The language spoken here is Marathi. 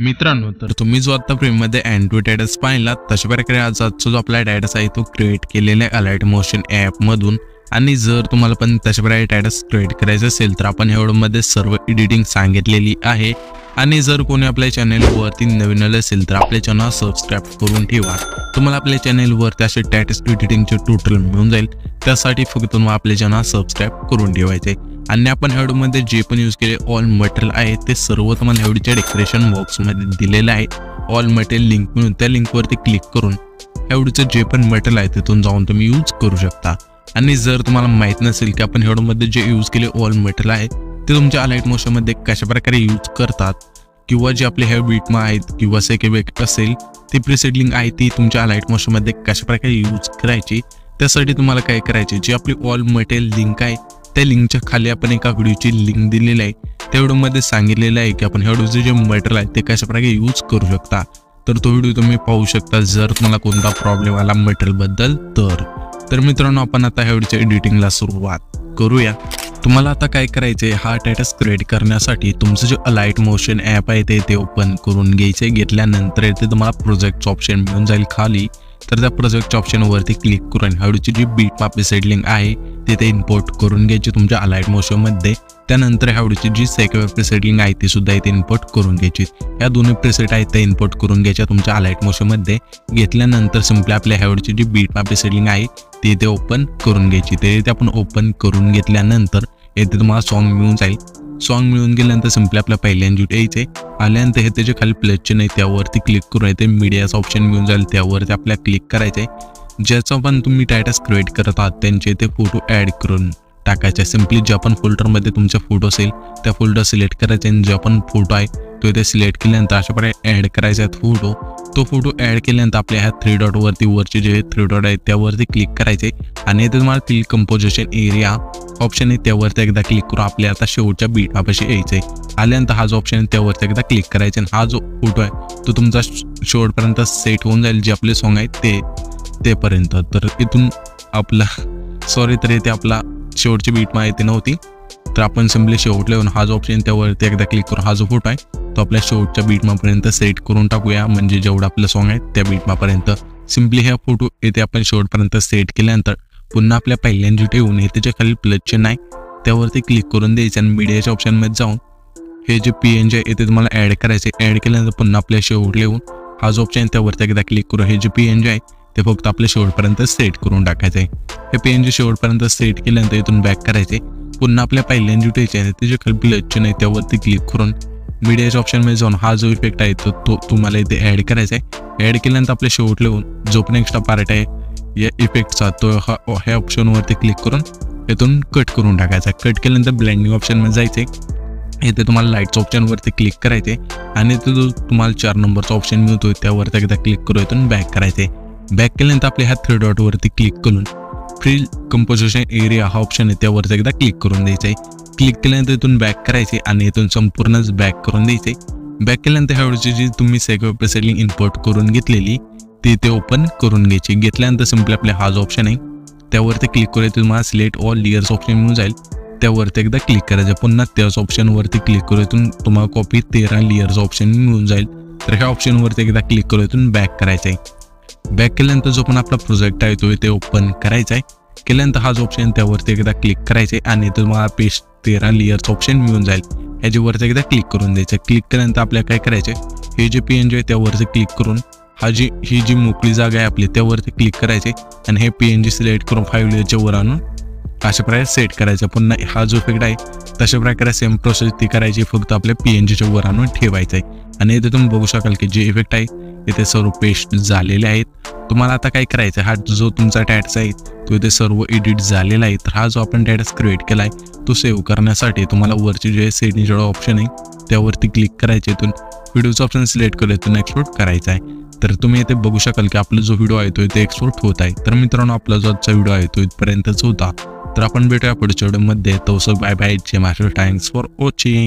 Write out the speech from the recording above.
मित्रांनो, तर तुम्ही जो आता प्रीमध्ये अँड्रॉइड स्टेटस पाहिला तशा प्रकारे आजचा जो आपला स्टेटस आहे तो क्रिएट केलेला आहे अलाइट मोशन ॲप मधून। आणि जर तुम्हाला पण तशा प्रकारे स्टेटस क्रिएट करायचं असेल तर आपण ह्या व्हिडिओमध्ये सर्व एडिटिंग सांगितलेली आहे। आणि जर कोणी आपल्या चॅनलवरती नवीन आले असेल तर आपल्या चॅनल सबस्क्राइब करून ठेवा। तुम्हाला आपल्या चॅनलवरती असे स्टेटस एडिटिंगचे ट्युटोरियल मिळून जाईल, त्यासाठी फक्त तुम्हाला आपले चॅनल सबस्क्राइब करून ठेवायचे। आणि आपण ह्या व्हिडिओमध्ये जे पण यूज केले ऑल मटेरियल आहे ते सर्व तुम्हाला ह्या व्हिडिओच्या डिस्क्रिप्शन बॉक्समध्ये दिलेलं आहे। ऑल मटेरियल लिंक म्हणून त्या लिंकवरती क्लिक करून ह्या व्हिडिओचं जे पण मटेरियल आहे तिथून जाऊन तुम्ही यूज करू शकता। आणि जर तुम्हाला माहित नसेल की आपण ह्या व्हिडिओमध्ये जे यूज केले ऑल मटेरियल आहे ते तुमच्या अलाइट मोशनमध्ये कशा प्रकारे यूज करतात, किंवा जे आपले हे बीटमा आहेत किंवा सेकेबेक असेल ती प्रीसेट लिंक आहे ती तुमच्या अलाइट मोशनमध्ये कशा प्रकारे यूज करायची, त्यासाठी तुम्हाला काय करायचे, जी आपली ऑल मटेरियल लिंक आहे त्या लिंकच्या खाली आपण एका व्हिडिओची लिंक दिलेली आहे। त्या व्हिडिओमध्ये सांगितलेलं आहे की आपण ह्या व्हिडिओचे जे मटेरियल आहे ते कशा प्रकारे यूज करू शकता। तर तो व्हिडिओ तुम्ही पाहू शकता जर तुम्हाला कोणता प्रॉब्लेम आला मटेरियल बद्दल तर मित्रांनो, आपण आता ह्या व्हिडिओच्या एडिटिंगला सुरुवात करूया। तुम्हाला आता काय करायचे, हा स्टेटस क्रिएट करण्यासाठी तुमचं जे अलाइट मोशन ॲप आहे ते ओपन करून घ्यायचे। घेतल्यानंतर इथे तुम्हाला प्रोजेक्टचं ऑप्शन मिळून जाईल खाली, तर त्या प्रोजेक्टच्या ऑप्शनवरती क्लिक करून ह्या व्हिडिओची जी बीटमा प्रीसेट लिंक आहे तिथे इम्पोर्ट करून घ्यायची तुमच्या अलाइट मोशनमध्ये। त्यानंतर ह्या व्हिडिओची जी सेकेबेक प्रीसेट लिंक आहे ती सुद्धा इथे इम्पोर्ट करून घ्यायची। या दोन्ही प्रीसेट आहेत त्या इम्पोर्ट करून घ्यायच्या तुमच्या अलाइट मोशनमध्ये। घेतल्यानंतर सिंपली आपल्या ह्या व्हिडिओची जी बीटमा प्रीसेट लिंक आहे ती इथे ओपन करून घ्यायची। ते इथे आपण ओपन करून घेतल्यानंतर येथे तुम्हाला सॉन्ग मिळून जाईल। सॉन्ग मिळून गेल्यानंतर सिंपली आपल्या पहिल्यांदा यायचे, आल्यानंतर हे त्याचे खाली प्लसचे नाही त्यावरती क्लिक करून येते मीडियाचं ऑप्शन मिळून जाईल, त्यावरती आपल्याला क्लिक करायचे। ज्याचा पण तुम्ही स्टेटस क्रिएट करत आहात त्यांचे ते फोटो ॲड करून टाकायचे। सिंपली ज्या पण फोल्डरमध्ये तुमचा फोटो असेल त्या फोल्डर सिलेक्ट करायचे आणि जो पण फोटो आहे तो इथे सिलेक्ट केल्यानंतर अशा प्रकारे ॲड करायचा आहे फोटो। तो फोटो ॲड केल्यानंतर आपल्या ह्या थ्री डॉटवरती वरचे जे थ्री डॉट आहेत त्यावरती क्लिक करायचे आणि इथे तुम्हाला फिल कंपोजिशन एरिया ऑप्शन आहे त्यावरती एकदा क्लिक करून आपल्या आता शेवटच्या बीटमापाशी यायचे। आल्यानंतर हा जो ऑप्शन आहे त्यावरती एकदा क्लिक करायचे आणि हा जो फोटो आहे तो तुमचा शेवटपर्यंत सेट होऊन जाईल, जे आपले सॉन्ग आहेत तेपर्यंत। तर इथून आपला तर इथे आपला शेवटची बीटमा आहे ती नव्हती, तर आपण सिम्पली शेवटला येऊन हा जो ऑप्शन त्यावरती एकदा क्लिक करून हा जो फोटो आहे तो आपल्या शेवटच्या बीटमापर्यंत सेट करून टाकूया, म्हणजे जेवढं आपलं सॉन्ग आहे त्या बीटमापर्यंत। सिम्पली हा फोटो इथे आपण शेवटपर्यंत सेट केल्यानंतर पुन्हा आपल्या पहिल्यांदा जिथे येऊन हे त्याच्या खाली प्लसचे नाही त्यावरती क्लिक करून द्यायचे आणि मीडियाच्या ऑप्शनमध्ये जाऊन हे जे PNG आहे इथे तुम्हाला ॲड करायचे। ॲड केल्यानंतर पुन्हा आपल्या शेवटला येऊन हा जो ऑप्शन त्यावरती एकदा क्लिक करून हे जे PNG आहे ते फक्त आपल्या शेवटपर्यंत सेट करून टाकायचे। हे PNG शेवटपर्यंत सेट केल्यानंतर इथून बॅक करायचे, पुन्हा आपल्या पहिल्यांदा जिथे यायचे त्याच्या खाली प्लसचे नाही त्यावरती क्लिक करून मीडियाच्या ऑप्शनमध्ये जाऊन हा जो इफेक्ट आहे तो तुम्हाला इथे ॲड करायचा आहे। ॲड केल्यानंतर आपल्या शेवटला येऊन जो पण एक्स्ट्रा पार्ट आहे या इफेक्टचा तो ह्या ऑप्शनवरती क्लिक करून इथून कट करून टाकायचा। कट केल्यानंतर ब्लेंडिंग ऑप्शनमध्ये जायचे, इथे तुम्हाला लाईटच्या ऑप्शनवरती क्लिक करायचे आणि इथे जो तुम्हाला 4 नंबरचा ऑप्शन मिळतो त्यावरती एकदा क्लिक करून इथून बॅक करायचे। बॅक केल्यानंतर आपल्या ह्या थ्री डॉटवरती क्लिक करून फिल कंपोजिशन एरिया हा ऑप्शन आहे त्यावरती एकदा क्लिक करून द्यायचं आहे। क्लिक केल्यानंतर इथून बॅक करायचे आणि इथून संपूर्णच बॅक करून द्यायचे। बॅक केल्यानंतर ह्या व्हिडिओची जी तुम्ही सेकेबेक प्रीसेट लिंक इम्पोर्ट करून घेतलेली ती ते ओपन करून घ्यायची। घेतल्यानंतर सिंपली आपल्या हा जो ऑप्शन आहे त्यावरती क्लिक करून तुम्हाला सिलेक्ट ऑल लेयर्स ऑप्शन मिळून जाईल, त्यावरती एकदा क्लिक करायचं। पुन्हा त्याच ऑप्शनवरती क्लिक करून तुम्हाला कॉपी 13 लेयर्स ऑप्शन मिळून जाईल, तर ह्या ऑप्शनवरती एकदा क्लिक करून बॅक करायचं आहे। बॅक केल्यानंतर जो पण आपला प्रोजेक्ट आहे तो इथे ओपन करायचा आहे। केल्यानंतर हा जो ऑप्शन त्यावरती एकदा क्लिक करायचे आणि तुम्हाला पेस्ट 13 लेयर्स ऑप्शन मिळून जाईल, ह्याच्यावरती एकदा क्लिक करून द्यायचं। क्लिक केल्यानंतर आपल्याला काय करायचे, हे जे PNG आहे त्यावरती क्लिक करून ही जी मोकळी जागा आहे आपली त्यावरती क्लिक करायचे आणि हे PNG सिलेक्ट करून 5 लेयरच्या वर आणून अशा प्रकारे सेट करायचं। पुन्हा हा जो इफेक्ट आहे तशा प्रकारे सेम प्रोसेस ती करायची, फक्त आपल्या PNGच्या वर आणून ठेवायचं आहे। आणि इथे तुम्ही बघू शकाल की जे इफेक्ट आहे इथे सर्व पेस्ट झालेले आहेत। तुम्हाला आता काय करायचं, हा जो तुमचा स्टेटस आहे तो इथे सर्व एडिट झालेला आहे। तर हा जो आपण स्टेटस क्रिएट केला आहे तो सेव्ह करण्यासाठी तुम्हाला वरचे जे सेटिंगचे ऑप्शन आहे त्यावरती क्लिक करायचे, इथून व्हिडिओचं ऑप्शन सिलेक्ट करून इथून एक्सपोर्ट करायचा आहे। तर तुम्ही इथे बघू शकाल की आपला जो व्हिडिओ आहे तो इथे एक्सपोर्ट होत आहे। तर मित्रांनो, आपला जो आजचा व्हिडिओ आहे तो इथपर्यंतच होता, तर आपण भेटूया पुढच्या व्हिडिओमध्ये। तो बाय बाय, जय महाराष्ट्र, थँक्स फॉर वॉचिंग।